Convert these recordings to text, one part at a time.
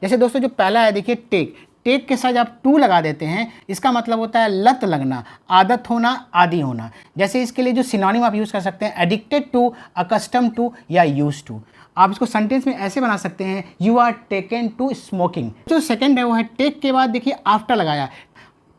जैसे दोस्तों जो पहला है देखिए टेक, टेक के साथ आप टू लगा देते हैं, इसका मतलब होता है लत लगना, आदत होना, आदी होना। जैसे इसके लिए जो सिनोनिम आप यूज़ कर सकते हैं एडिक्टेड टू, अकस्टम टू या यूज टू। आप इसको सेंटेंस में ऐसे बना सकते हैं, you are taken to smoking. जो सेकंड है वो है टेक के बाद देखिए आफ्टर लगाया।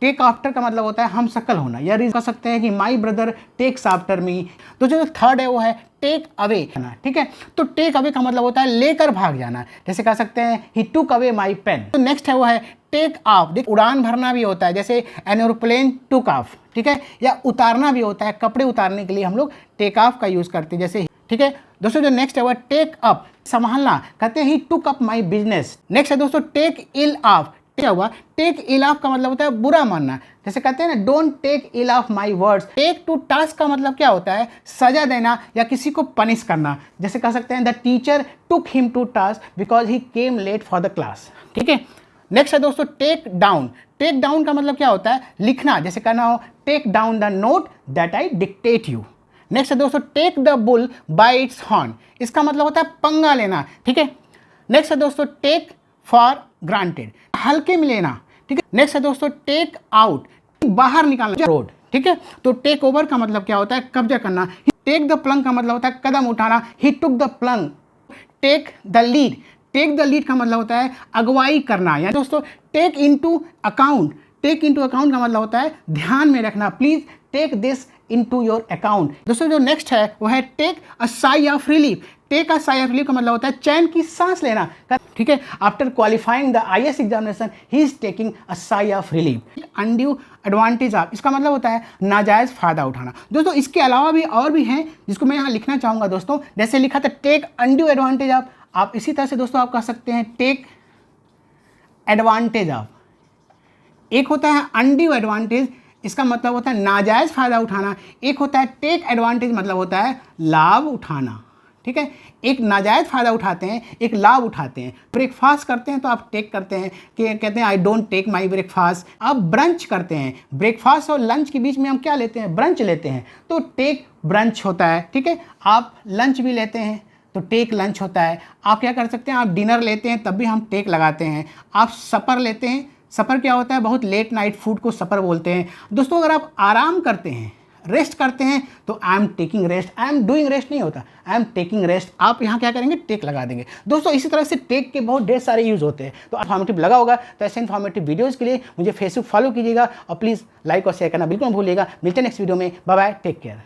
टेक आफ्टर का मतलब होता है हम शक्ल होना, या रीज कर सकते हैं कि my brother takes after me. तो जो थर्ड है वो है टेक अवे, ठीक है। तो टेक अवे का मतलब होता है लेकर भाग जाना, जैसे कह सकते हैं he took away my pen. तो नेक्स्ट है वो है टेक ऑफ। देख उड़ान भरना भी होता है, जैसे एन एरोप्लेन टुक ऑफ, ठीक है। या उतारना भी होता है, कपड़े उतारने के लिए हम लोग टेक ऑफ का यूज़ करते हैं, जैसे, ठीक है। दोस्तों जो नेक्स्ट है वो टेक अप, संभालना, कहते हैं he took up my business. Next है दोस्तों टेक इल ऑफ। क्या हुआ, टेक इल ऑफ का मतलब होता है बुरा मानना, जैसे कहते हैं ना don't take ill of my words. Take to task का मतलब क्या होता है, सजा देना या किसी को पनिश करना, जैसे कह सकते हैं the teacher took him to task because he came late for the class, ठीक है। नेक्स्ट है दोस्तों टेक डाउन। टेक डाउन का मतलब क्या होता है, लिखना, जैसे कहना हो take down the note that I dictate you. Next है दोस्तों take the bull by its horn, इसका मतलब होता है पंगा लेना, ठीक है। नेक्स्ट है दोस्तों टेक फॉर ग्रांटेड, हल्के में लेना, ठीक है। नेक्स्ट है दोस्तों टेक आउट, बाहर निकालना, रोड, ठीक है। तो टेक ओवर का मतलब क्या होता है, कब्जा करना। टेक द प्लंग का मतलब होता है कदम उठाना, he took the plunge. Take the lead, take the lead का मतलब होता है अगुवाई करना। या दोस्तों take into account, take into account का मतलब होता है ध्यान में रखना, please take this into your account. दोस्तों जो नेक्स्ट है वो है take a sigh of relief. Take a sigh of relief का मतलब होता है चैन की सांस लेना, ठीक है। After qualifying the IAS examination he is taking a sigh of relief. Undue advantage of, इसका मतलब होता है नाजायज़ फ़ायदा उठाना। दोस्तों इसके अलावा भी और भी हैं जिसको मैं यहाँ लिखना चाहूँगा दोस्तों, जैसे लिखा था टेक अनड्यू एडवांटेज ऑफ। आप इसी तरह से दोस्तों आप कह सकते हैं टेक एडवांटेज ऑफ। एक होता है अनड्यू एडवांटेज, इसका मतलब होता है नाजायज़ फ़ायदा उठाना। एक होता है टेक एडवांटेज, मतलब होता है लाभ उठाना, ठीक है। एक नाजायज़ फ़ायदा उठाते हैं, एक लाभ उठाते हैं। ब्रेकफास्ट करते हैं तो आप टेक करते हैं, कि कहते हैं I don't take my breakfast. आप ब्रंच करते हैं, ब्रेकफास्ट और लंच के बीच में हम क्या लेते हैं, ब्रंच लेते हैं, तो टेक ब्रंच होता है, ठीक है। आप लंच भी लेते हैं तो टेक लंच होता है। आप क्या कर सकते हैं, आप डिनर लेते हैं तब भी हम टेक लगाते हैं। आप सपर लेते हैं, सपर क्या होता है, बहुत लेट नाइट फूड को सपर बोलते हैं। दोस्तों अगर आप आराम करते हैं, रेस्ट करते हैं, तो I am taking rest, I am doing rest नहीं होता, आई एम टेकिंग रेस्ट। आप यहाँ क्या करेंगे, टेक लगा देंगे। दोस्तों इसी तरह से टेक के बहुत ढेर सारे यूज़ होते हैं। तो इन्फॉर्मेटिव लगा होगा तो ऐसे इन्फॉर्मेटिव वीडियोज़ के लिए मुझे फेसबुक फॉलो कीजिएगा और प्लीज़ लाइक और शेयर करना बिल्कुल मत भूलिएगा। मिलते हैं नेक्स्ट वीडियो में, बाय बाय, टेक केयर।